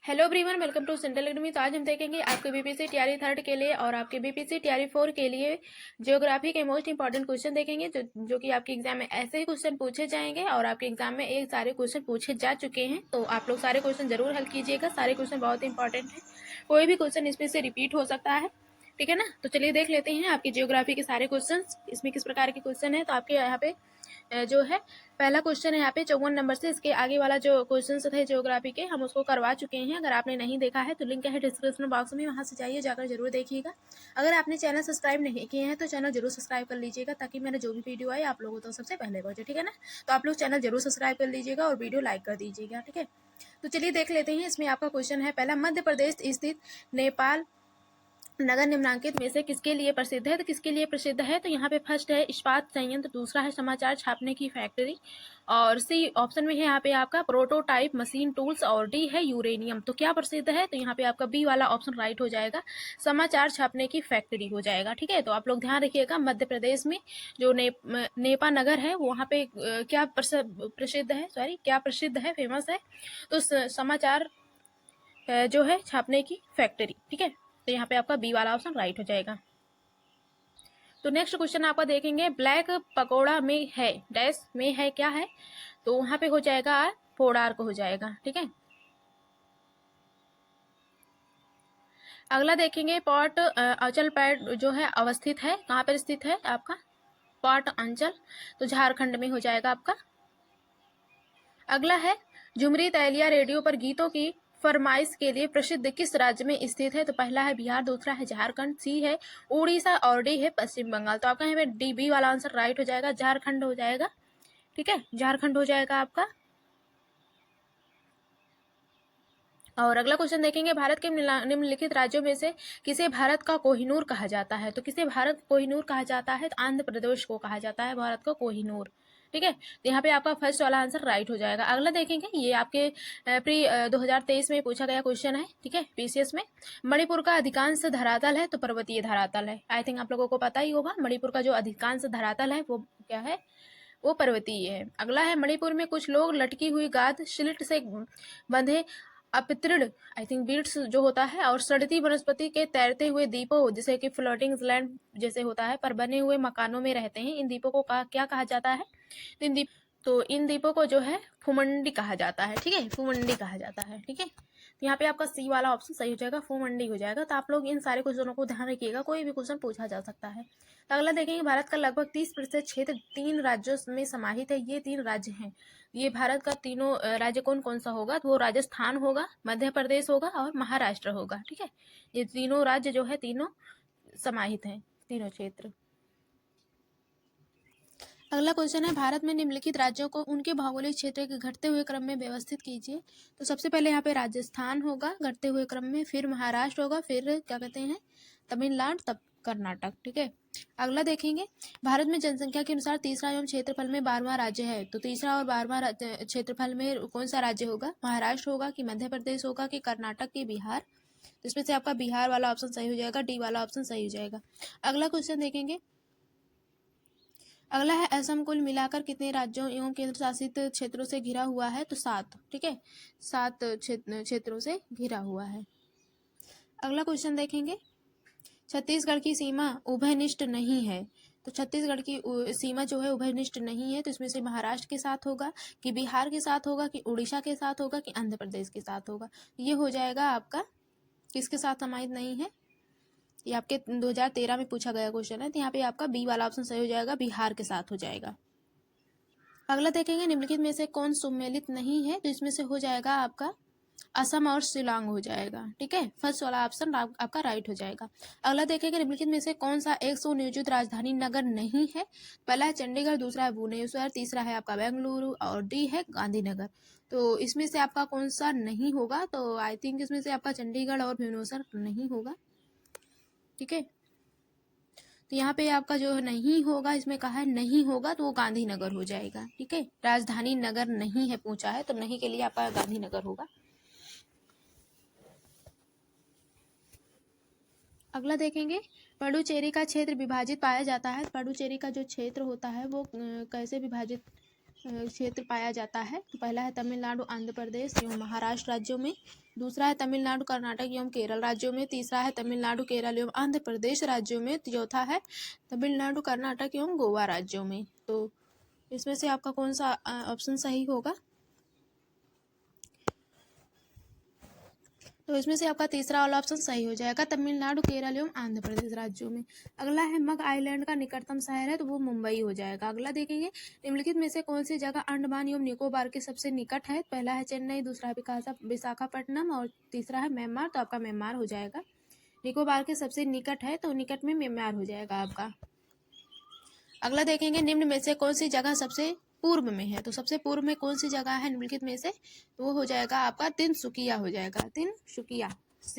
Hello everyone, welcome to Central Academy. तो आज हम देखेंगे आपके बीपीएससी टीआरई थर्ड के लिए और आपके बीपीएससी टीआरई फोर के लिए ज्योग्राफी के मोस्ट इंपॉर्टेंट क्वेश्चन देखेंगे जो कि आपके एग्जाम में ऐसे ही क्वेश्चन पूछे जाएंगे और आपके एग्जाम में एक सारे क्वेश्चन पूछे जा चुके हैं। तो आप लोग सारे क्वेश्चन जरूर हल कीजिएगा, सारे क्वेश्चन बहुत इंपॉर्टेंट है, कोई भी क्वेश्चन इसमें से रिपीट हो सकता है, ठीक है ना। तो चलिए देख लेते हैं आपकी ज्योग्राफी के सारे क्वेश्चन इसमें किस प्रकार के क्वेश्चन है। तो आपके यहाँ पे जो है पहला क्वेश्चन है यहाँ पे 54 नंबर से, इसके आगे वाला जो क्वेश्चन थे ज्योग्राफी के हम उसको करवा चुके हैं। अगर आपने नहीं देखा है तो लिंक है डिस्क्रिप्शन बॉक्स में, वहां से जाइए, जाकर जरूर देखिएगा। अगर आपने चैनल सब्सक्राइब नहीं किए हैं तो चैनल जरूर सब्सक्राइब कर लीजिएगा, ताकि मेरा जो भी वीडियो आए आप लोगों तो सबसे पहले पहुंचे, ठीक है ना। तो आप लोग चैनल जरूर सब्सक्राइब कर लीजिएगा और वीडियो लाइक कर दीजिएगा, ठीक है। तो चलिए देख लेते हैं। इसमें आपका क्वेश्चन है पहला, मध्य प्रदेश स्थित नेपाल नगर निम्नांकित में से किसके लिए प्रसिद्ध है। तो किसके लिए प्रसिद्ध है, तो यहाँ पे फर्स्ट है इस्पात संयंत्र, दूसरा है समाचार छापने की फैक्ट्री, और सी ऑप्शन में है यहाँ पे आपका प्रोटोटाइप मशीन टूल्स, और डी है यूरेनियम। तो क्या प्रसिद्ध है, तो यहाँ पे आपका बी वाला ऑप्शन राइट हो जाएगा, समाचार छापने की फैक्ट्री हो जाएगा, ठीक है। तो आप लोग ध्यान रखिएगा, मध्य प्रदेश में जो नेपा नगर है वहाँ पे क्या प्रसिद्ध है, क्या प्रसिद्ध है, फेमस है, तो समाचार जो है छापने की फैक्ट्री, ठीक है। तो यहाँ पे आपका बी वाला ऑप्शन राइट हो जाएगा। तो नेक्स्ट क्वेश्चन आपका देखेंगे, ब्लैक पकोड़ा में है डैश में है क्या है, तो वहां पे हो जाएगा पोडार को हो जाएगा, ठीक है। अगला देखेंगे, पॉट अंचल पैड जो है अवस्थित है, कहाँ पर स्थित है आपका पॉट अंचल, तो झारखंड में हो जाएगा आपका। अगला है, झुमरी तैलिया रेडियो पर गीतों की फरमाइश के लिए प्रसिद्ध किस राज्य में स्थित है, तो पहला है बिहार, दूसरा है झारखंड, सी है उड़ीसा, और डी है पश्चिम बंगाल। तो आपका यहाँ पे डी बी वाला आंसर राइट हो जाएगा, झारखंड हो जाएगा, ठीक है, झारखंड हो जाएगा आपका। और अगला क्वेश्चन देखेंगे, भारत के निम्नलिखित राज्यों में से किसे भारत का कोहिनूर कहा जाता है। तो किसे भारत कोहिनूर कहा जाता है, तो आंध्र प्रदेश को कहा जाता है भारत का कोहिनूर, ठीक है। तो यहाँ पे आपका फर्स्ट वाला आंसर राइट हो जाएगा। अगला देखेंगे, ये आपके प्री 2023 में पूछा गया क्वेश्चन है, ठीक है, पीसीएस में। मणिपुर का अधिकांश धरातल है, तो पर्वतीय धरातल है। आई थिंक आप लोगों को पता ही होगा, मणिपुर का जो अधिकांश धरातल है वो क्या है, वो पर्वतीय है। अगला है, मणिपुर में कुछ लोग लटकी हुई गाद स्लिट से बंधे अपतृण आई थिंक बीड्स जो होता है, और सड़ती वनस्पति के तैरते हुए दीपों जैसे कि फ्लोटिंग लैंड जैसे होता है पर बने हुए मकानों में रहते हैं। इन दीपों को क्या कहा जाता है, तो इन दीपों को जो है फुमंडी कहा जाता है, ठीक है, फुमंडी कहा जाता है, ठीक है। तो यहाँ पे आपका सी वाला ऑप्शन सही हो जाएगा, फुमंडी हो जाएगा। तो आप लोग इन सारे क्वेश्चनों को ध्यान रखिएगा, कोई भी क्वेश्चन पूछा जा सकता है। तो अगला देखेंगे, भारत का लगभग 30% क्षेत्र 3 राज्यों में समाहित है। ये 3 राज्य हैं, ये भारत का तीनों राज्य कौन कौन सा होगा, तो वो राजस्थान होगा, मध्य प्रदेश होगा और महाराष्ट्र होगा, ठीक है। ये तीनों राज्य जो है तीनों समाहित हैं, तीनों क्षेत्र। अगला क्वेश्चन है, भारत में निम्नलिखित राज्यों को उनके भौगोलिक क्षेत्र के घटते हुए क्रम में व्यवस्थित कीजिए। तो सबसे पहले यहाँ पे राजस्थान होगा घटते हुए क्रम में, फिर महाराष्ट्र होगा, फिर क्या कहते हैं तमिलनाडु, तब कर्नाटक, ठीक है। अगला देखेंगे, भारत में जनसंख्या के अनुसार तीसरा एवं क्षेत्रफल में 12वां राज्य है। तो तीसरा और 12वां क्षेत्रफल में कौन सा राज्य होगा, महाराष्ट्र होगा कि मध्य प्रदेश होगा कि कर्नाटक की बिहार। तो इसमें से आपका बिहार वाला ऑप्शन सही हो जाएगा, डी वाला ऑप्शन सही हो जाएगा। अगला क्वेश्चन देखेंगे, अगला है, असम कुल मिलाकर कितने राज्यों एवं केंद्र शासित क्षेत्रों से घिरा हुआ है, तो 7, ठीक है, 7 क्षेत्रों से घिरा हुआ है। अगला क्वेश्चन देखेंगे, छत्तीसगढ़ की सीमा उभयनिष्ठ नहीं है। तो छत्तीसगढ़ की सीमा जो है उभयनिष्ठ नहीं है, तो इसमें से महाराष्ट्र के साथ होगा कि बिहार के साथ होगा कि उड़ीसा के साथ होगा कि आंध्र प्रदेश के साथ होगा। ये हो जाएगा आपका किसके साथ समाहित नहीं है, ये आपके 2013 में पूछा गया क्वेश्चन है। तो यहाँ पे आपका बी वाला ऑप्शन सही हो जाएगा, बिहार के साथ हो जाएगा। अगला देखेंगे, निम्नलिखित में से कौन सम्मिलित नहीं है, तो इसमें से हो जाएगा आपका असम और शिलांग हो जाएगा, ठीक है, फर्स्ट वाला ऑप्शन आपका राइट हो जाएगा। अगला देखेंगे, निम्नलिखित में से कौन सा एक सुनियोजित राजधानी नगर नहीं है। पहला है चंडीगढ़, दूसरा है भुवनेश्वर, तीसरा है आपका बेंगलुरु, और डी है गांधीनगर। तो इसमें से आपका कौन सा नहीं होगा, तो आई थिंक इसमें से आपका चंडीगढ़ और भुवनेश्वर नहीं होगा, ठीक है। तो यहाँ पे आपका जो नहीं होगा, इसमें कहा है नहीं होगा, तो वो गांधीनगर हो जाएगा, ठीक है। राजधानी नगर नहीं है पूछा है, तो नहीं के लिए आपका गांधीनगर होगा। अगला देखेंगे, पुडुचेरी का क्षेत्र विभाजित पाया जाता है। पुडुचेरी का जो क्षेत्र होता है वो कैसे विभाजित क्षेत्र पाया जाता है, तो पहला है तमिलनाडु, आंध्र प्रदेश एवं महाराष्ट्र राज्यों में, दूसरा है तमिलनाडु, कर्नाटक एवं केरल राज्यों में, तीसरा है तमिलनाडु, केरल एवं आंध्र प्रदेश राज्यों में, चौथा है तमिलनाडु, कर्नाटक एवं गोवा राज्यों में। तो इसमें से आपका कौन सा ऑप्शन सही होगा? तो इसमें से आपका तीसरा वाला ऑप्शन सही हो जाएगा, तमिलनाडु, केरल एवं आंध्र प्रदेश राज्यों में। अगला है मग आइलैंड का निकटतम शहर है, तो वो मुंबई हो जाएगा। अगला देखेंगे, निम्नलिखित में से कौन सी जगह अंडमान एवं निकोबार के सबसे निकट है? पहला है चेन्नई, दूसरा है विशाखापट्टनम और तीसरा है म्यांमार। तो आपका म्यांमार हो जाएगा। निकोबार के सबसे निकट है तो निकट में म्यांमार हो जाएगा आपका। अगला देखेंगे, निम्न में से कौन सी जगह सबसे पूर्व में है? तो सबसे पूर्व में कौन सी जगह है निम्नलिखित में से? तो वो हो जाएगा आपका तिनसुकिया हो जाएगा, तिनसुकिया।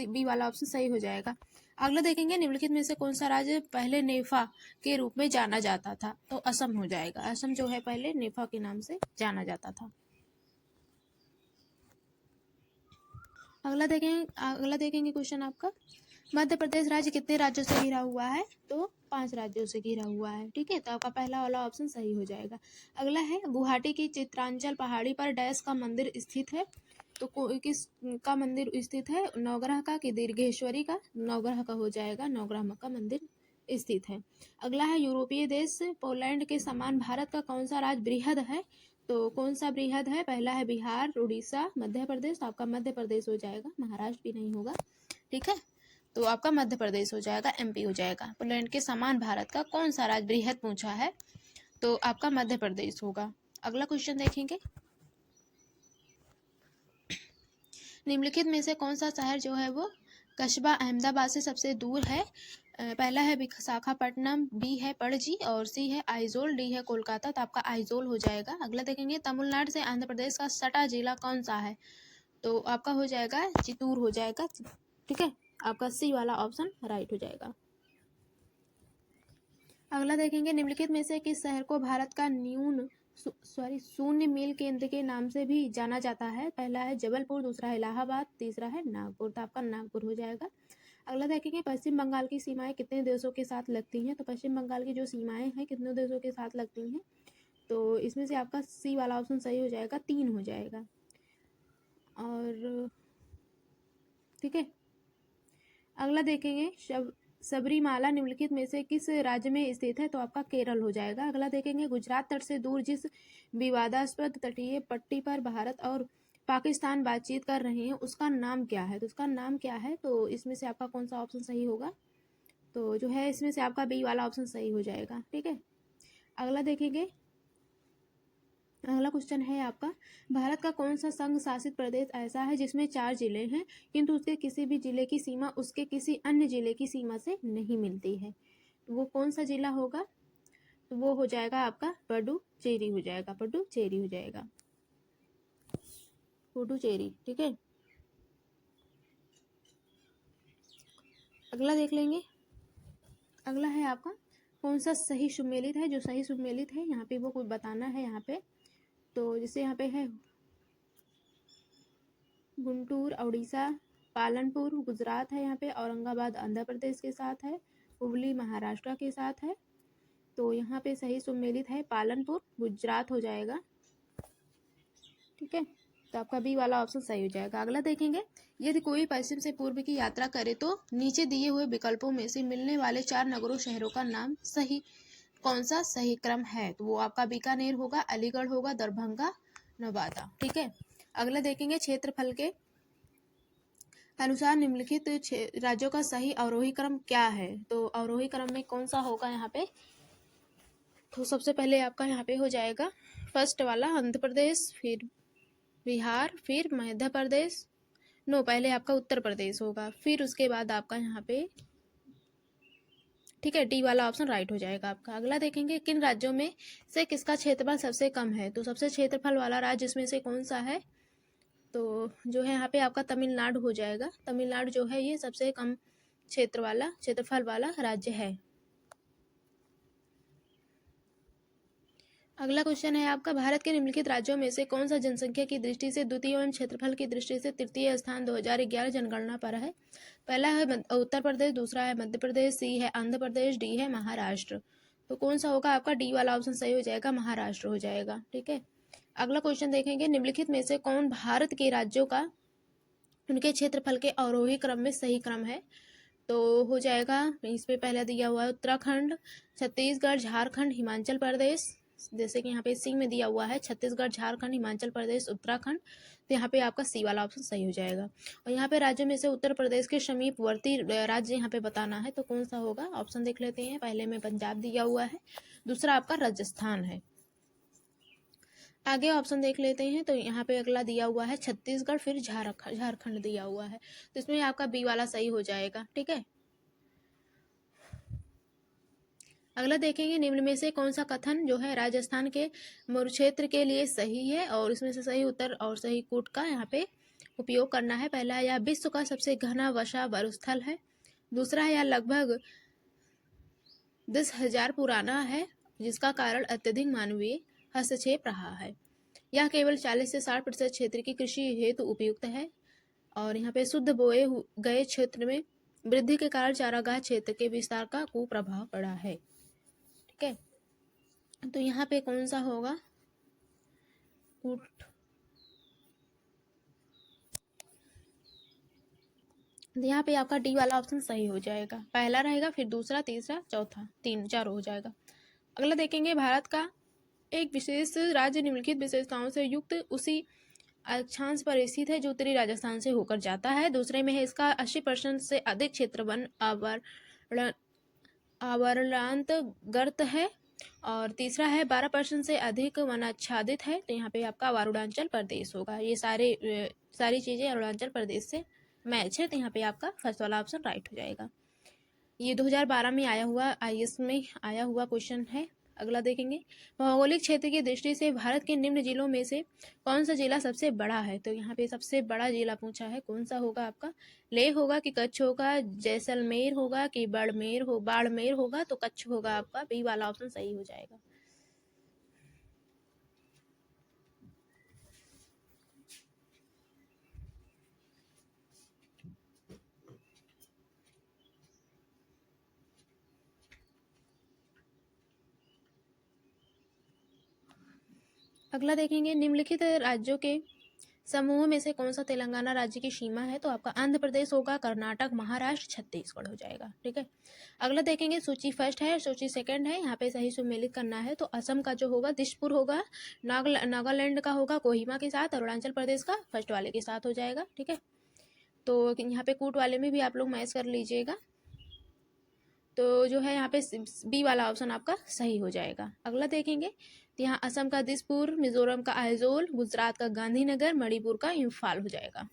बी वाला ऑप्शन सही हो जाएगा। अगला देखेंगे, निम्नलिखित में से कौन सा राज्य पहले नेफा के रूप में जाना जाता था? तो असम हो जाएगा। असम जो है पहले नेफा के नाम से जाना जाता था। अगला देखेंगे क्वेश्चन आपका, मध्य प्रदेश राज्य कितने राज्यों से घिरा हुआ है? तो 5 राज्यों से घिरा हुआ है। ठीक है, तो आपका पहला वाला ऑप्शन सही हो जाएगा। अगला है, गुवाहाटी की चित्रांचल पहाड़ी पर डैश का मंदिर स्थित है? तो किस का मंदिर स्थित है? नवग्रह का कि दीर्घेश्वरी का? नवग्रह का हो जाएगा, नवग्रह का मंदिर स्थित है। अगला है, यूरोपीय देश पोलैंड के समान भारत का कौन सा राज्य बृहद है? तो कौन सा बृहद है? पहला है बिहार, उड़ीसा, मध्य प्रदेश। तो आपका मध्य प्रदेश हो जाएगा, महाराष्ट्र भी नहीं होगा। ठीक है, तो आपका मध्य प्रदेश हो जाएगा, एमपी हो जाएगा। पोलैंड के समान भारत का कौन सा राज्य बृहद पूछा है? तो आपका मध्य प्रदेश होगा। अगला क्वेश्चन देखेंगे, निम्नलिखित में से कौन सा शहर जो है वो कस्बा अहमदाबाद से सबसे दूर है? पहला है विशाखापट्टनम, बी है पणजी और सी है आइजोल, डी है कोलकाता। तो आपका आइजोल हो जाएगा। अगला देखेंगे, तमिलनाडु से आंध्र प्रदेश का सटा जिला कौन सा है? तो आपका हो जाएगा चित्तूर हो जाएगा। ठीक है, आपका सी वाला ऑप्शन राइट हो जाएगा। अगला देखेंगे, निम्नलिखित में से किस शहर को भारत का शून्य मील केंद्र के नाम से भी जाना जाता है? पहला है जबलपुर, दूसरा है इलाहाबाद, तीसरा है नागपुर। तो आपका नागपुर हो जाएगा। अगला देखेंगे, पश्चिम बंगाल की सीमाएं कितने देशों के साथ लगती हैं? तो पश्चिम बंगाल की जो सीमाएं हैं कितने देशों के साथ लगती हैं? तो इसमें से आपका सी वाला ऑप्शन सही हो जाएगा, 3 हो जाएगा। और ठीक है, अगला देखेंगे, सबरीमाला निम्नलिखित में से किस राज्य में स्थित है? तो आपका केरल हो जाएगा। अगला देखेंगे, गुजरात तट से दूर जिस विवादास्पद तटीय पट्टी पर भारत और पाकिस्तान बातचीत कर रहे हैं उसका नाम क्या है? तो उसका नाम क्या है? तो इसमें से आपका कौन सा ऑप्शन सही होगा? तो जो है इसमें से आपका बी वाला ऑप्शन सही हो जाएगा। ठीक है, अगला देखेंगे, अगला क्वेश्चन है आपका, भारत का कौन सा संघ शासित प्रदेश ऐसा है जिसमें 4 जिले हैं किंतु उसके किसी भी जिले की सीमा उसके किसी अन्य जिले की सीमा से नहीं मिलती है? तो वो कौन सा जिला होगा? तो वो हो जाएगा आपका पुडुचेरी हो जाएगा, पुडुचेरी हो जाएगा, पुडुचेरी। ठीक है, अगला देख लेंगे। अगला है आपका, कौन सा सही सुमेलित है? जो सही सुमेलित है यहाँ पे वो कुछ बताना है यहाँ पे। तो जैसे यहाँ पे है गुंटूर उड़ीसा, पालनपुर गुजरात है, यहाँ पे औरंगाबाद आंध्र प्रदेश के साथ है, हुबली महाराष्ट्र के साथ है। तो यहाँ पे सही सुमेलित है पालनपुर, गुजरात हो जाएगा। ठीक है, तो आपका बी वाला ऑप्शन सही हो जाएगा। अगला देखेंगे, यदि कोई पश्चिम से पूर्व की यात्रा करे तो नीचे दिए हुए विकल्पों में से मिलने वाले 4 नगरों शहरों का नाम सही कौन सा सही क्रम है? तो वो आपका बीकानेर होगा, अलीगढ़ होगा, दरभंगा, नवादा। ठीक है, अगला देखेंगे, क्षेत्रफल के अनुसार निम्नलिखित राज्यों का सही अवरोही क्रम क्या है? तो अवरोही क्रम में कौन सा होगा यहाँ पे? तो सबसे पहले आपका यहाँ पे हो जाएगा फर्स्ट वाला आंध्र प्रदेश, फिर बिहार, फिर मध्य प्रदेश, पहले आपका उत्तर प्रदेश होगा, फिर उसके बाद आपका यहाँ पे, ठीक है, डी वाला ऑप्शन राइट हो जाएगा आपका। अगला देखेंगे, किन राज्यों में से किसका क्षेत्रफल सबसे कम है? तो सबसे क्षेत्रफल वाला राज्य इसमें से कौन सा है? तो जो है यहाँ पे आपका तमिलनाडु हो जाएगा। तमिलनाडु जो है ये सबसे कम क्षेत्रफल वाला राज्य है। अगला क्वेश्चन है आपका, भारत के निम्नलिखित राज्यों में से कौन सा जनसंख्या की दृष्टि से द्वितीय एवं क्षेत्रफल की दृष्टि से तृतीय स्थान 2011 जनगणना पर है? पहला है उत्तर प्रदेश, दूसरा है मध्य प्रदेश, सी है आंध्र प्रदेश, डी है महाराष्ट्र। तो कौन सा होगा आपका? डी वाला ऑप्शन सही हो जाएगा, महाराष्ट्र हो जाएगा। ठीक है, अगला क्वेश्चन देखेंगे, निम्नलिखित में से कौन भारत के राज्यों का उनके क्षेत्रफल के अवरोही क्रम में सही क्रम है। तो हो जाएगा, इस पे पहले दिया हुआ है उत्तराखंड, छत्तीसगढ़, झारखंड, हिमाचल प्रदेश। जैसे कि यहाँ पे सी में दिया हुआ है छत्तीसगढ़, झारखंड, हिमाचल प्रदेश, उत्तराखंड, तो यहाँ पे आपका सी वाला ऑप्शन सही हो जाएगा। और यहाँ पे राज्यों में से उत्तर प्रदेश के समीपवर्ती राज्य यहाँ पे बताना है, तो कौन सा होगा? ऑप्शन देख लेते हैं। पहले में पंजाब दिया हुआ है, दूसरा आपका राजस्थान है। आगे ऑप्शन देख लेते हैं, तो यहाँ पे अगला दिया हुआ है छत्तीसगढ़, फिर झारखंड दिया हुआ है, तो इसमें आपका बी वाला सही हो जाएगा। ठीक है, अगला देखेंगे, निम्न में से कौन सा कथन जो है राजस्थान के मरुक्षेत्र के लिए सही है, और इसमें से सही उत्तर और सही कूट का यहाँ पे उपयोग करना है। पहला है, यह विश्व का सबसे घना वर्षा मरुस्थल है। दूसरा है, यह लगभग 10,000 पुराना है, जिसका कारण अत्यधिक मानवीय हस्तक्षेप रहा है। यह केवल 40 से 60% क्षेत्र की कृषि हेतु उपयुक्त है। और यहाँ पे शुद्ध बोए गए क्षेत्र में वृद्धि के कारण चारागाह क्षेत्र के विस्तार का कुप्रभाव पड़ा है। ठीक है, तो यहाँ पे कौन सा होगा? कूट, यहाँ पे आपका डी वाला ऑप्शन सही हो जाएगा। पहला रहेगा, फिर दूसरा, तीसरा, चौथा, चारों हो जाएगा। अगला देखेंगे, भारत का एक विशेष राज्य निम्नलिखित विशेषताओं से युक्त उसी अक्षांश पर स्थित है जो उत्तरी राजस्थान से होकर जाता है। दूसरे में है, इसका 80% से अधिक क्षेत्र वन आवरणांत गर्त है। और तीसरा है, 12% से अधिक वनाच्छादित है, तो यहाँ पे आपका अरुणाचल प्रदेश होगा। ये सारी चीज़ें अरुणाचल प्रदेश से मैच है, तो यहाँ पे आपका फर्स्ट वाला ऑप्शन राइट हो जाएगा। ये 2012 में आया हुआ IAS में आया हुआ क्वेश्चन है। अगला देखेंगे, भौगोलिक क्षेत्र की दृष्टि से भारत के निम्न जिलों में से कौन सा जिला सबसे बड़ा है? तो यहाँ पे सबसे बड़ा जिला पूछा है, कौन सा होगा आपका? लेह होगा कि कच्छ होगा, जैसलमेर होगा कि बाड़मेर होगा, तो कच्छ होगा आपका। बी वाला ऑप्शन सही हो जाएगा। अगला देखेंगे, निम्नलिखित राज्यों के समूह में से कौन सा तेलंगाना राज्य की सीमा है? तो आपका आंध्र प्रदेश होगा, कर्नाटक, महाराष्ट्र, छत्तीसगढ़ हो जाएगा। ठीक है, अगला देखेंगे, सूची फर्स्ट है, सूची सेकंड है, यहाँ पे सही सुमेलित करना है। तो असम का जो होगा दिसपुर होगा, नागालैंड का होगा कोहिमा के साथ, अरुणाचल प्रदेश का फर्स्ट वाले के साथ हो जाएगा। ठीक है, तो यहाँ पे कूट वाले में भी आप लोग मैच कर लीजिएगा। तो जो है यहाँ पे बी वाला ऑप्शन आपका सही हो जाएगा। अगला देखेंगे, तो यहाँ असम का दिसपुर, मिजोरम का आइजोल, गुजरात का गांधीनगर, मणिपुर का इम्फाल हो जाएगा।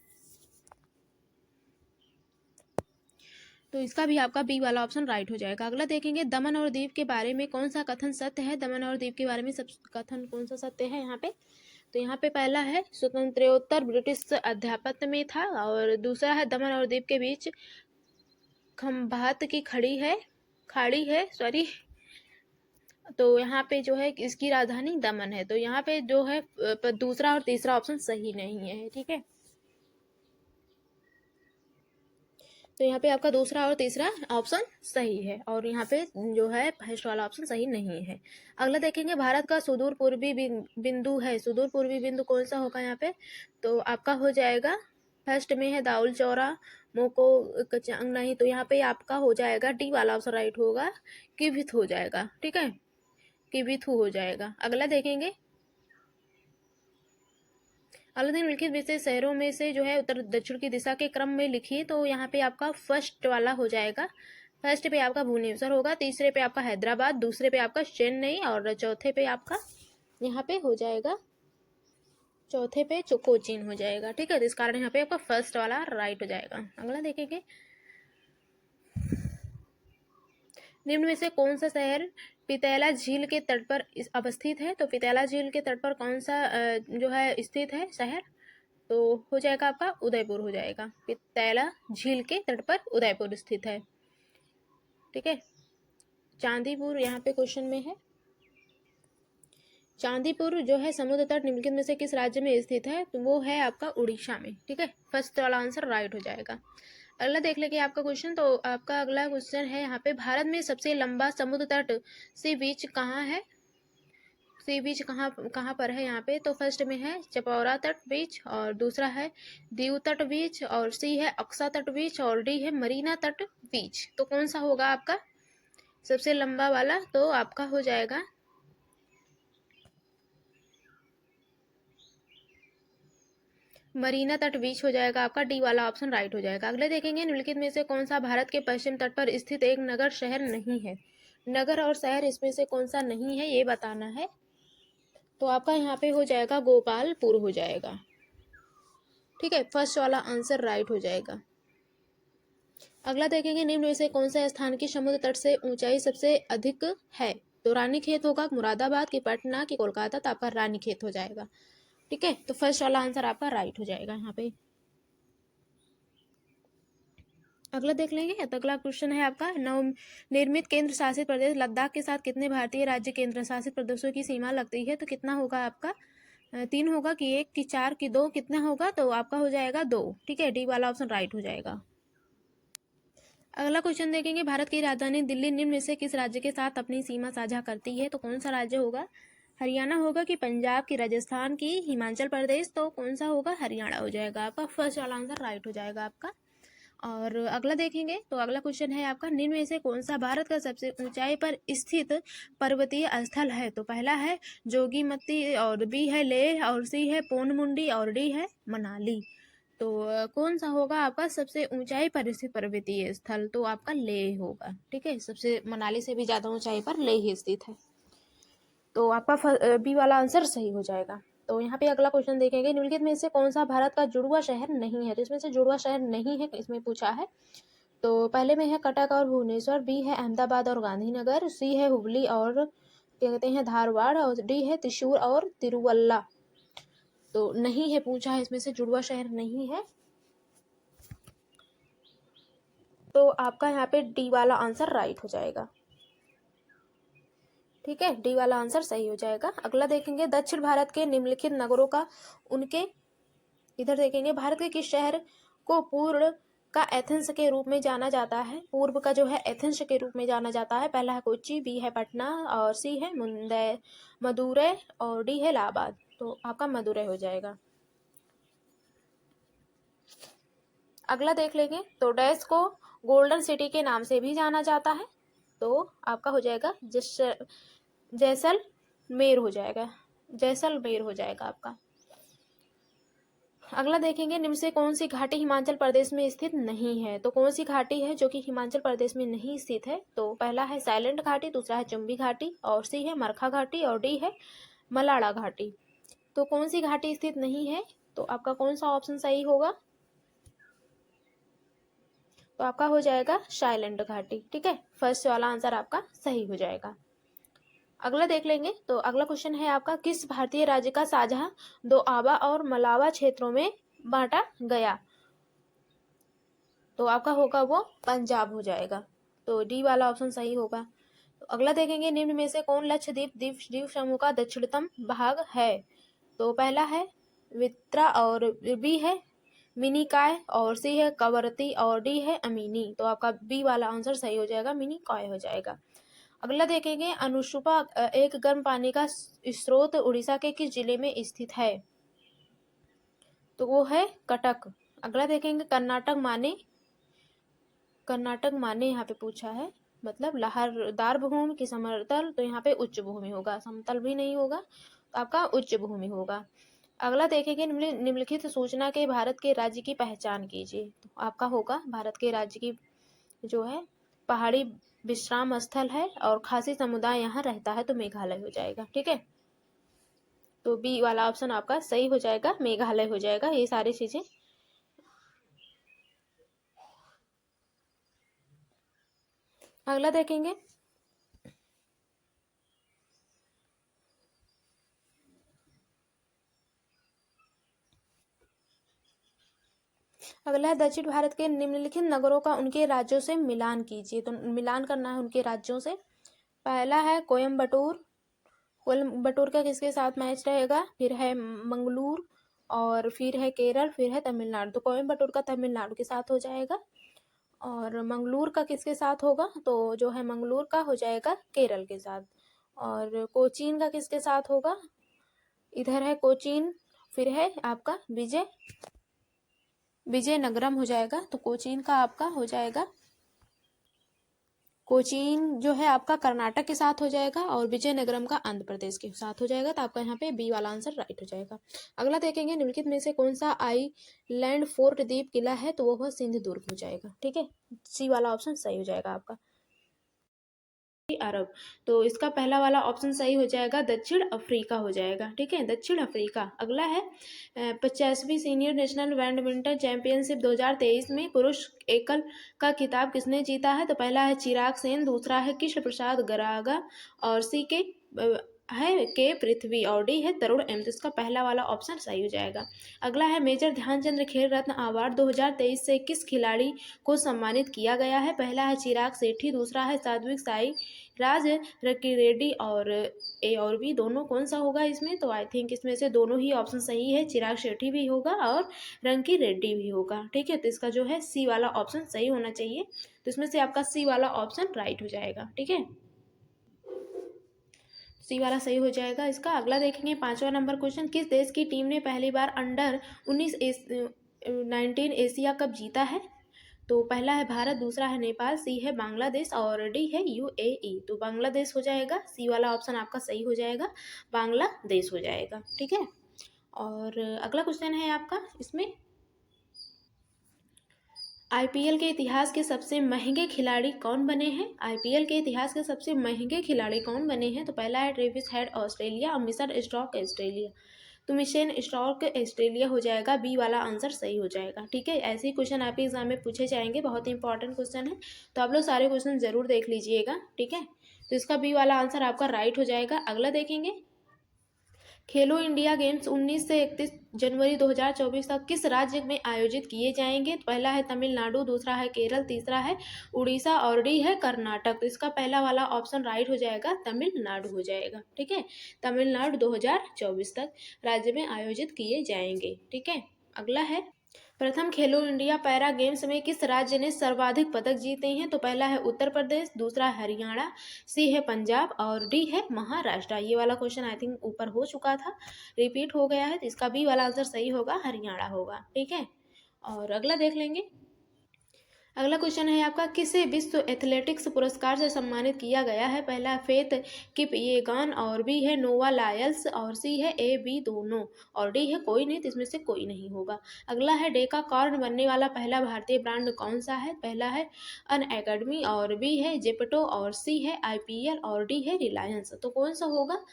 तो इसका भी आपका बी वाला ऑप्शन राइट हो जाएगा। अगला देखेंगे, दमन और दीव के बारे में कौन सा कथन सत्य है? दमन और दीव के बारे में सब कथन कौन सा सत्य है यहाँ पे? तो यहाँ पे पहला है, स्वतंत्रोत्तर ब्रिटिश अध्यापत्य में था। और दूसरा है, दमन और दीव के बीच खंभात की खाड़ी है सॉरी, तो यहाँ पे जो है इसकी राजधानी दमन है। तो यहाँ पे जो है दूसरा और तीसरा ऑप्शन सही नहीं है। ठीक है, तो यहाँ पे आपका दूसरा और तीसरा ऑप्शन सही है, और यहाँ पे जो है फर्स्ट वाला ऑप्शन सही नहीं है। अगला देखेंगे, भारत का सुदूर पूर्वी बिंदु है। सुदूर पूर्वी बिंदु कौन सा होगा यहाँ पे? तो आपका हो जाएगा, फर्स्ट में है दाउल चौरा, मोको कचांग नहीं, तो यहाँ पे आपका हो जाएगा डी वाला ऑप्शन राइट होगा, किविथ हो जाएगा। ठीक है, किविथु हो जाएगा। अगला देखेंगे, निम्नलिखित विशेष शहरों में से जो है उत्तर दक्षिण की दिशा के क्रम में लिखिए। तो यहाँ पे आपका फर्स्ट वाला हो जाएगा, फर्स्ट पे आपका भुवनेश्वर होगा, तीसरे पे आपका हैदराबाद, दूसरे पे आपका चेन्नई, और चौथे पे आपका यहाँ पे हो जाएगा, चौथे पे कोचीन हो जाएगा। ठीक है, तो इस कारण यहाँ पे आपका फर्स्ट वाला राइट हो जाएगा। अगला देखेंगे, निम्न में से कौन सा शहर पितैला झील के तट पर अवस्थित है? तो पितैला झील के तट पर कौन सा जो है स्थित है शहर? तो हो जाएगा आपका उदयपुर हो जाएगा। पितैला झील के तट पर उदयपुर स्थित है। ठीक है, चांदीपुर यहाँ पे क्वेश्चन में है, चांदीपुर जो है समुद्र तट निम्नलिखित में से किस राज्य में स्थित है? तो वो है आपका उड़ीसा में। ठीक है, फर्स्ट वाला आंसर राइट हो जाएगा। अगला देख लेंगे आपका क्वेश्चन। तो आपका अगला क्वेश्चन है यहाँ पे, भारत में सबसे लंबा समुद्र तट सी बीच कहाँ है? सी बीच कहाँ कहाँ पर है यहाँ पे? तो फर्स्ट में है चपौरा तट बीच, और दूसरा है दीव तट बीच, और सी है अक्सा तट बीच, और डी है मरीना तट बीच। तो कौन सा होगा आपका सबसे लंबा वाला? तो आपका हो जाएगा मरीना तट बीच हो जाएगा आपका, डी वाला ऑप्शन राइट हो जाएगा। अगले देखेंगे, निम्नलिखित में से कौन सा भारत के पश्चिम तट पर स्थित एक नगर शहर नहीं है? नगर और शहर इसमें से कौन सा नहीं है ये बताना है। तो आपका यहाँ पे हो जाएगा गोपालपुर हो जाएगा। ठीक है, फर्स्ट वाला आंसर राइट हो जाएगा। अगला देखेंगे, निम्न में से कौन सा स्थान की समुद्र तट से ऊंचाई सबसे अधिक है? तो रानीखेत होगा, मुरादाबाद की, पटना की, कोलकाता। तो आपका रानीखेत हो जाएगा। ठीक है, तो फर्स्ट वाला आंसर आपका राइट हो जाएगा यहाँ पे। अगला देख लेंगे। तो अगला क्वेश्चन है आपका, नवनिर्मित केंद्र शासित प्रदेश लद्दाख के साथ कितने भारतीय राज्य केंद्र शासित प्रदेशों की सीमा लगती है? तो कितना होगा आपका? 3 होगा कि 1 कि 4 कि 2, कितना होगा? तो आपका हो जाएगा 2। ठीक है, डी वाला ऑप्शन राइट हो जाएगा। अगला क्वेश्चन देखेंगे, भारत की राजधानी दिल्ली निम्न में से किस राज्य के साथ अपनी सीमा साझा करती है? तो कौन सा राज्य होगा? हरियाणा होगा कि पंजाब की, राजस्थान की, हिमाचल प्रदेश? तो कौन सा होगा? हरियाणा हो जाएगा आपका। फर्स्ट वाला आंसर राइट हो जाएगा आपका। और अगला देखेंगे, तो अगला क्वेश्चन है आपका, निम्न में से कौन सा भारत का सबसे ऊंचाई पर स्थित पर्वतीय स्थल है? तो पहला है जोगीमती, और बी है लेह, और सी है पोनमुंडी, और डी है मनाली। तो कौन सा होगा आपका सबसे ऊंचाई पर स्थित पर्वतीय स्थल? तो आपका लेह होगा। ठीक है, सबसे मनाली से भी ज्यादा ऊंचाई पर लेह स्थित है। तो आपका बी वाला आंसर सही हो जाएगा। तो यहाँ पे अगला क्वेश्चन देखेंगे, निम्नलिखित में से कौन सा भारत का जुड़वा शहर नहीं है? तो इसमें से जुड़वा शहर नहीं है इसमें पूछा है। तो पहले में है कटक और भुवनेश्वर, बी है अहमदाबाद और गांधीनगर, सी है हुबली और क्या कहते हैं धारवाड़, और डी है त्रिशूर और तिरुवल्ला। तो नहीं है पूछा है, इसमें से जुड़वा शहर नहीं है। तो आपका यहाँ पे डी वाला आंसर राइट हो जाएगा। ठीक है, डी वाला आंसर सही हो जाएगा। अगला देखेंगे, दक्षिण भारत के निम्नलिखित नगरों का उनके, इधर देखेंगे, भारत के किस शहर को पूर्व का एथेंस के रूप में जाना जाता है? पूर्व का जो है एथेंस के रूप में जाना जाता है। पहला है कोच्चि, बी है पटना, और सी है मदुरै, और डी है इलाहाबाद। तो आपका मदुरै हो जाएगा। अगला देख लेंगे, तो डैश को गोल्डन सिटी के नाम से भी जाना जाता है। तो आपका हो जाएगा जैसलमेर हो जाएगा, जैसलमेर हो जाएगा आपका। अगला देखेंगे, निम्न से कौन सी घाटी हिमाचल प्रदेश में स्थित नहीं है? तो कौन सी घाटी है जो कि हिमाचल प्रदेश में नहीं स्थित है? तो पहला है साइलेंट घाटी, दूसरा है चुंबी घाटी, और सी है मरखा घाटी, और डी है मलाड़ा घाटी। तो कौन सी घाटी स्थित नहीं है? तो आपका कौन सा ऑप्शन सही होगा? तो आपका हो जाएगा साइलेंट घाटी। ठीक है, फर्स्ट वाला आंसर आपका सही हो जाएगा। अगला देख लेंगे, तो अगला क्वेश्चन है आपका, किस भारतीय राज्य का साझा दोआबा और मलावा क्षेत्रों में बांटा गया? तो आपका होगा वो पंजाब हो जाएगा। तो डी वाला ऑप्शन सही होगा। तो अगला देखेंगे, निम्न में से कौन लक्षद्वीप द्वीप समूह का दक्षिणतम भाग है? तो पहला है वित्रा, और बी है मिनिकॉय, और सी है कवरती, और डी है अमीनी। तो आपका बी वाला आंसर सही हो जाएगा, मिनिकॉय हो जाएगा। अगला देखेंगे, अनुशुपा एक गर्म पानी का स्रोत उड़ीसा के किस जिले में स्थित है? तो वो है कटक। अगला देखेंगे, कर्नाटक माने यहाँ पे पूछा है, मतलब लहरदार भूमि की समतल? तो यहाँ पे उच्च भूमि होगा, समतल भी नहीं होगा, तो आपका उच्च भूमि होगा। अगला देखेंगे, निम्नलिखित सूचना के भारत के राज्य की पहचान कीजिए। तो आपका होगा भारत के राज्य की जो है पहाड़ी विश्राम स्थल है, और खासी समुदाय यहाँ रहता है, तो मेघालय हो जाएगा। ठीक है, तो बी वाला ऑप्शन आपका सही हो जाएगा, मेघालय हो जाएगा। ये सारी चीजें अगला देखेंगे, अगला है दक्षिण भारत के निम्नलिखित नगरों का उनके राज्यों से मिलान कीजिए। तो मिलान करना है उनके राज्यों से। पहला है कोयम्बटूर, कोयम्बटूर का किसके साथ मैच रहेगा? फिर है मंगलूर, और फिर है केरल, फिर है तमिलनाडु। तो कोयम्बटूर का तमिलनाडु के साथ हो जाएगा, और मंगलूर का किसके साथ होगा? तो जो है मंगलूर का हो जाएगा केरल के साथ, और कोचीन का किसके साथ होगा, इधर है कोचीन, फिर है आपका विजयनगरम हो जाएगा। तो कोचीन का आपका हो जाएगा, कोचीन जो है आपका कर्नाटक के साथ हो जाएगा और विजयनगरम का आंध्र प्रदेश के साथ हो जाएगा। तो आपका यहाँ पे बी वाला आंसर राइट हो जाएगा। अगला देखेंगे, निम्नलिखित में से कौन सा आइलैंड फोर्ट द्वीप किला है, तो वो सिंधुदुर्ग हो जाएगा। ठीक है, सी वाला ऑप्शन सही हो जाएगा आपका। अरब, तो इसका पहला वाला ऑप्शन सही हो जाएगा, दक्षिण अफ्रीका हो जाएगा। ठीक है, दक्षिण अफ्रीका। अगला है 50वीं सीनियर नेशनल बैडमिंटन चैंपियनशिप 2023 में पुरुष एकल का खिताब किसने जीता है, तो पहला है चिराग सेन, दूसरा है कृष्ण प्रसाद गरागा और सी के है के पृथ्वी और डी है तरुण एम। तो इसका पहला वाला ऑप्शन सही हो जाएगा। अगला है मेजर ध्यानचंद्र खेल रत्न अवार्ड 2023 से किस खिलाड़ी को सम्मानित किया गया है, पहला है चिराग सेठी, दूसरा है सात्विक साई राज रकी रेड्डी और ए और बी दोनों कौन सा होगा इसमें, तो आई थिंक इसमें से दोनों ही ऑप्शन सही है, चिराग शेट्टी भी होगा और रंकी रेड्डी भी होगा। ठीक है, तो इसका जो है सी वाला ऑप्शन सही होना चाहिए। तो इसमें से आपका सी वाला ऑप्शन राइट हो जाएगा। ठीक है, सी वाला सही हो जाएगा इसका। अगला देखेंगे 5वां नंबर क्वेश्चन, किस देश की टीम ने पहली बार अंडर-19 एशिया कप जीता है, तो पहला है भारत, दूसरा है नेपाल, सी है बांग्लादेश और डी है यूएई। तो बांग्लादेश हो जाएगा, सी वाला ऑप्शन आपका सही हो जाएगा, बांग्लादेश हो जाएगा। ठीक है, और अगला क्वेश्चन है आपका इसमें, आईपीएल के इतिहास के सबसे महंगे खिलाड़ी कौन बने हैं, आईपीएल के इतिहास के सबसे महंगे खिलाड़ी कौन बने हैं, तो पहला है ट्रेविस हेड ऑस्ट्रेलिया और मिचेल स्टार्क ऑस्ट्रेलिया। तो मिचेल स्टार्क ऑस्ट्रेलिया हो जाएगा, बी वाला आंसर सही हो जाएगा। ठीक है, ऐसे ही क्वेश्चन आपके एग्जाम में पूछे जाएंगे, बहुत ही इंपॉर्टेंट क्वेश्चन है, तो आप लोग सारे क्वेश्चन जरूर देख लीजिएगा। ठीक है, तो इसका बी वाला आंसर आपका राइट हो जाएगा। अगला देखेंगे, खेलो इंडिया गेम्स 19 से 31 जनवरी 2024 तक किस राज्य में आयोजित किए जाएंगे, तो पहला है तमिलनाडु, दूसरा है केरल, तीसरा है उड़ीसा और डी है कर्नाटक। तो इसका पहला वाला ऑप्शन राइट हो जाएगा, तमिलनाडु हो जाएगा। ठीक है, तमिलनाडु 2024 तक राज्य में आयोजित किए जाएंगे। ठीक है, अगला है, प्रथम खेलो इंडिया पैरा गेम्स में किस राज्य ने सर्वाधिक पदक जीते हैं, तो पहला है उत्तर प्रदेश, दूसरा हरियाणा, सी है पंजाब और डी है महाराष्ट्र। ये वाला क्वेश्चन आई थिंक ऊपर हो चुका था, रिपीट हो गया है, तो इसका बी वाला आंसर सही होगा, हरियाणा होगा। ठीक है, और अगला देख लेंगे। अगला क्वेश्चन है आपका, किसे विश्व एथलेटिक्स पुरस्कार से सम्मानित किया गया है, पहला फेथ किपयेगान और बी है नोवा लायल्स और सी है ए बी दोनों और डी है कोई नहीं, तो इसमें से कोई नहीं होगा। अगला है, डेका कॉर्न बनने वाला पहला भारतीय ब्रांड कौन सा है, पहला है अन अकेडमी और बी है जेपटो और सी है आईपीएल और डी है रिलायंस। तो कौन सा होगा,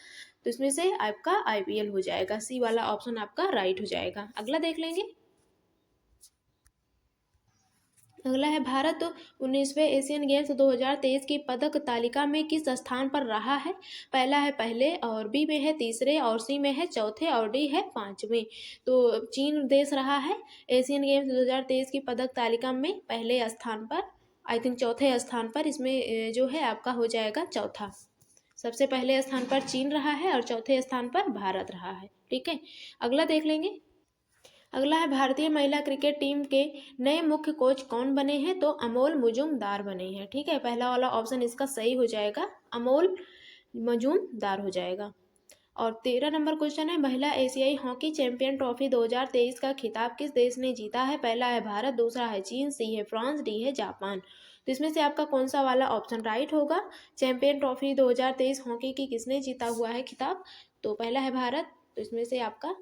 तो इसमें से आपका आईपीएल हो जाएगा, सी वाला ऑप्शन आपका राइट हो जाएगा। अगला देख लेंगे। अगला है, भारत 19वें एशियन गेम्स 2023 की पदक तालिका में किस स्थान पर रहा है, पहला है पहले और बी में है तीसरे और सी में है चौथे और डी है पांचवें। तो चीन देश रहा है एशियन गेम्स 2023 की पदक तालिका में पहले स्थान पर, आई थिंक चौथे स्थान पर, इसमें जो है आपका हो जाएगा चौथा। सबसे पहले स्थान पर चीन रहा है और चौथे स्थान पर भारत रहा है। ठीक है, अगला देख लेंगे। अगला है, भारतीय महिला क्रिकेट टीम के नए मुख्य कोच कौन बने हैं, तो अमोल मुजुमदार बने हैं। ठीक है, पहला वाला ऑप्शन इसका सही हो जाएगा, अमोल मुजुमदार हो जाएगा। और 13 नंबर क्वेश्चन है, महिला एशियाई हॉकी चैंपियन ट्रॉफी 2023 का खिताब किस देश ने जीता है, पहला है भारत, दूसरा है चीन, सी है फ्रांस, डी है जापान। तो इसमें से आपका कौन सा वाला ऑप्शन राइट होगा, चैंपियन ट्रॉफी 2023 हॉकी की किसने जीता हुआ है खिताब, तो पहला है भारत, तो इसमें से आपका,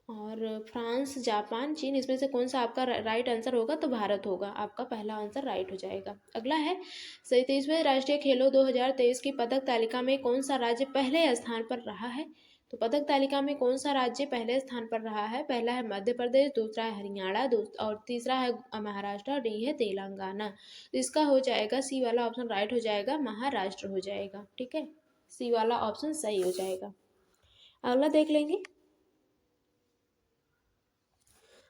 और फ्रांस, जापान, चीन, इसमें से कौन सा आपका राइट आंसर होगा, तो भारत होगा, आपका पहला आंसर राइट हो जाएगा। अगला है, 37वें राष्ट्रीय खेलों 2023 की पदक तालिका में कौन सा राज्य पहले स्थान पर रहा है, तो पदक तालिका में कौन सा राज्य पहले स्थान पर रहा है, पहला है मध्य प्रदेश, दूसरा है हरियाणा और तीसरा है महाराष्ट्र, डी है तेलंगाना। तो इसका हो जाएगा, सी वाला ऑप्शन राइट हो जाएगा, महाराष्ट्र हो जाएगा। ठीक है, सी वाला ऑप्शन सही हो जाएगा। अगला देख लेंगे।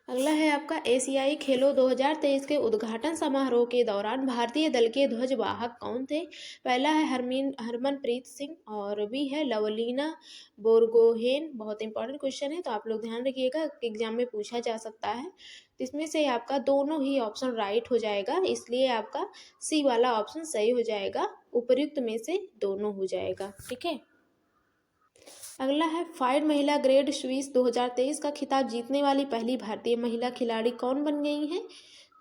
अगला है आपका एशियाई खेलों 2023 के उद्घाटन समारोह के दौरान भारतीय दल के ध्वजवाहक कौन थे। पहला है हरमनप्रीत सिंह और भी है लवलीना बोरगोहेन। बहुत इंपॉर्टेंट क्वेश्चन है, तो आप लोग ध्यान रखिएगा, एग्जाम में पूछा जा सकता है। तो इसमें से आपका दोनों ही ऑप्शन राइट हो जाएगा, इसलिए आपका सी वाला ऑप्शन सही हो जाएगा, उपयुक्त में से दोनों हो जाएगा। ठीक है। अगला है फाइड महिला ग्रेड स्विस 2023 का खिताब जीतने वाली पहली भारतीय महिला खिलाड़ी कौन बन गई हैं।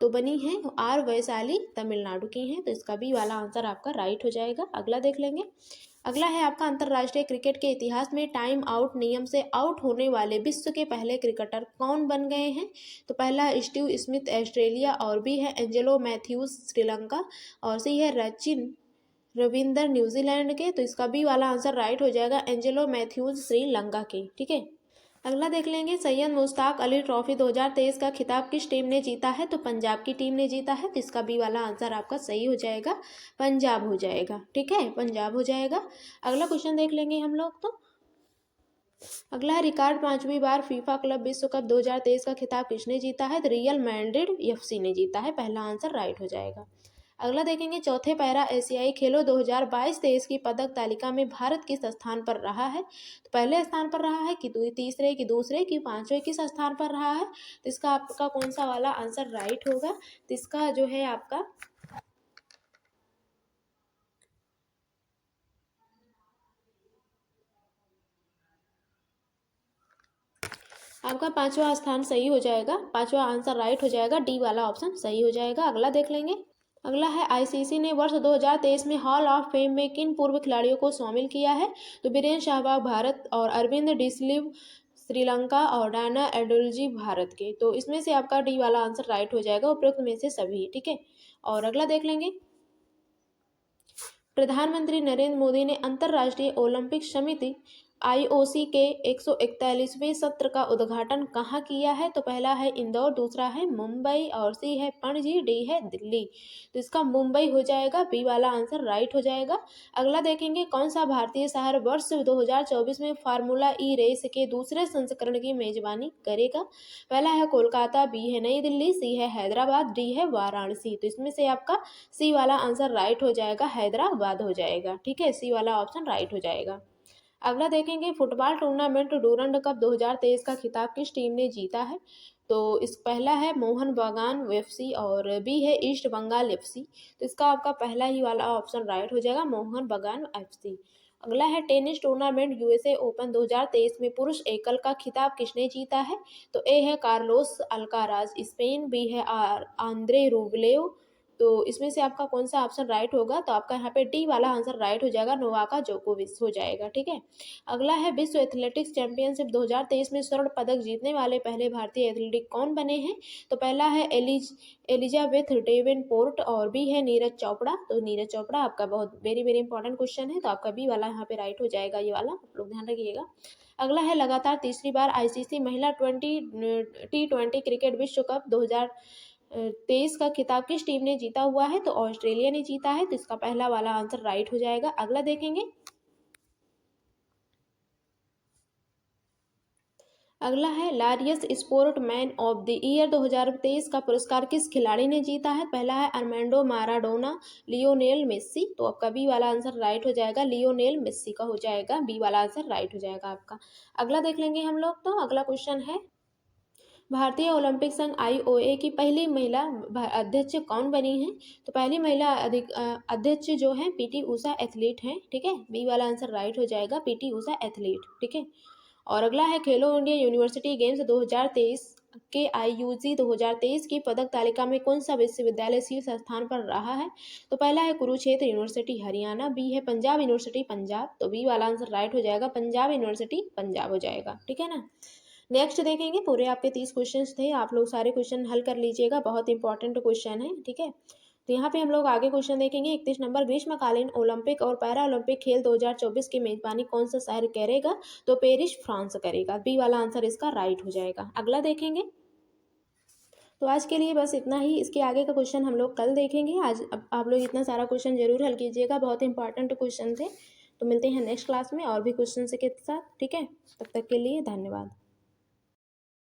तो बनी है आर वैशाली, तमिलनाडु की हैं, तो इसका बी वाला आंसर आपका राइट हो जाएगा। अगला देख लेंगे। अगला है आपका अंतर्राष्ट्रीय क्रिकेट के इतिहास में टाइम आउट नियम से आउट होने वाले विश्व के पहले क्रिकेटर कौन बन गए हैं। तो पहला है स्टीव स्मिथ ऑस्ट्रेलिया, और भी है एंजेलो मैथ्यूज श्रीलंका, और सी है सचिन रविंदर न्यूजीलैंड के। तो इसका बी वाला आंसर राइट हो जाएगा, एंजेलो मैथ्यूज श्रीलंका के। ठीक है। अगला देख लेंगे। सैयद मुश्ताक अली ट्रॉफी 2023 का खिताब किस टीम ने जीता है। तो पंजाब की टीम ने जीता है, तो इसका बी वाला आंसर आपका सही हो जाएगा, पंजाब हो जाएगा। ठीक है, पंजाब हो जाएगा। अगला क्वेश्चन देख लेंगे हम लोग। तो अगला है रिकॉर्ड 5वीं बार फीफा क्लब विश्व कप 2023 का खिताब किसने जीता है। तो रियल मैड्रिड एफसी ने जीता है, पहला आंसर राइट हो जाएगा। अगला देखेंगे। चौथे पैरा एशियाई खेलों 2022-23 की पदक तालिका में भारत किस स्थान पर रहा है। तो पहले स्थान पर रहा है कि तीसरे कि दूसरे कि पांचवे, किस स्थान पर रहा है। तो इसका आपका कौन सा वाला आंसर राइट होगा। तो इसका जो है आपका पांचवा स्थान सही हो जाएगा, पांचवा आंसर राइट हो जाएगा, डी वाला ऑप्शन सही हो जाएगा। अगला देख लेंगे। अगला है आईसीसी ने वर्ष 2023 में हॉल ऑफ फेम में किन पूर्व खिलाड़ियों को शामिल किया है। तो बीरेन सहवाग भारत, और अरविंद डिसलिव श्रीलंका, और डायना एडुल्जी भारत के। तो इसमें से आपका डी वाला आंसर राइट हो जाएगा, उपरोक्त में से सभी। ठीक है। और अगला देख लेंगे। प्रधानमंत्री नरेंद्र मोदी ने अंतर्राष्ट्रीय ओलंपिक समिति आईओसी के 141वें सत्र का उद्घाटन कहाँ किया है। तो पहला है इंदौर, दूसरा है मुंबई, और सी है पणजी, डी है दिल्ली। तो इसका मुंबई हो जाएगा, बी वाला आंसर राइट हो जाएगा। अगला देखेंगे। कौन सा भारतीय शहर वर्ष 2024 में फार्मूला ई रेस के दूसरे संस्करण की मेजबानी करेगा। पहला है कोलकाता, बी है नई दिल्ली, सी है हैदराबाद, डी है वाराणसी। तो इसमें से आपका सी वाला आंसर राइट हो जाएगा, हैदराबाद हो जाएगा। ठीक है, सी वाला ऑप्शन राइट हो जाएगा। अगला देखेंगे। फुटबॉल टूर्नामेंट डूरंड कप 2023 का खिताब किस टीम ने जीता है। तो इस पहला है मोहन बागान एफसी, और बी है ईस्ट बंगाल एफसी। तो इसका आपका पहला ही वाला ऑप्शन राइट हो जाएगा, मोहन बागान एफसी। अगला है टेनिस टूर्नामेंट यूएसए ओपन 2023 में पुरुष एकल का खिताब किसने जीता है। तो ए है कार्लोस अल्काराज स्पेन, बी है आंद्रे रूबलेव। तो इसमें से आपका कौन सा ऑप्शन राइट होगा। तो आपका यहाँ पे डी वाला आंसर राइट हो जाएगा, नोवाका जोकोविच हो जाएगा। ठीक है। अगला है विश्व एथलेटिक्स चैंपियनशिप 2023 में स्वर्ण पदक जीतने वाले पहले भारतीय एथलीट कौन बने हैं। तो पहला है एलिजाबेथ डेवेनपोर्ट, और भी है नीरज चोपड़ा। तो नीरज चोपड़ा आपका बहुत वेरी वेरी इंपॉर्टेंट क्वेश्चन है, तो आपका बी वाला यहाँ पे राइट हो जाएगा, ये वाला आप लोग ध्यान रखिएगा। अगला है लगातार तीसरी बार आईसीसी महिला T20 क्रिकेट विश्व कप 2023 का खिताब किस टीम ने जीता हुआ है। तो ऑस्ट्रेलिया ने जीता है, तो इसका पहला वाला आंसर राइट हो जाएगा। अगला देखेंगे। अगला है Laureus sport man of the year 2023 का पुरस्कार किस खिलाड़ी ने जीता है। पहला है अर्मांडो माराडोना, लियोनेल मेस्सी। तो आपका बी वाला आंसर राइट हो जाएगा, लियोनेल मेस्सी का हो जाएगा, बी वाला आंसर राइट हो जाएगा आपका। अगला देख लेंगे हम लोग। तो अगला क्वेश्चन है। भारतीय ओलंपिक संघ आईओए की पहली महिला अध्यक्ष कौन बनी है। तो पहली महिला अध्यक्ष जो है पीटी उषा एथलीट हैं। ठीक है, बी वाला आंसर राइट हो जाएगा, पीटी उषा एथलीट। ठीक है। और अगला है खेलो इंडिया यूनिवर्सिटी गेम्स 2023 के आईयूजी 2023 की पदक तालिका में कौन सा विश्वविद्यालय शीर्ष स्थान पर रहा है। तो पहला है कुरुक्षेत्र यूनिवर्सिटी हरियाणा, बी है पंजाब यूनिवर्सिटी पंजाब। तो बी वाला आंसर राइट हो जाएगा, पंजाब यूनिवर्सिटी पंजाब हो जाएगा। ठीक है ना। नेक्स्ट देखेंगे। पूरे आपके 30 क्वेश्चन थे, आप लोग सारे क्वेश्चन हल कर लीजिएगा, बहुत इंपॉर्टेंट क्वेश्चन है। ठीक है। तो यहाँ पे हम लोग आगे क्वेश्चन देखेंगे। 31 नंबर। ग्रीष्मकालीन ओलंपिक और पैरा ओलंपिक खेल 2024 की मेजबानी कौन सा शहर करेगा। तो पेरिस फ्रांस करेगा, बी वाला आंसर इसका राइट हो जाएगा। अगला देखेंगे। तो आज के लिए बस इतना ही, इसके आगे का क्वेश्चन हम लोग कल देखेंगे। आज आप लोग इतना सारा क्वेश्चन जरूर हल कीजिएगा, बहुत इंपॉर्टेंट क्वेश्चन थे। तो मिलते हैं नेक्स्ट क्लास में और भी क्वेश्चन के साथ। ठीक है, तब तक के लिए धन्यवाद।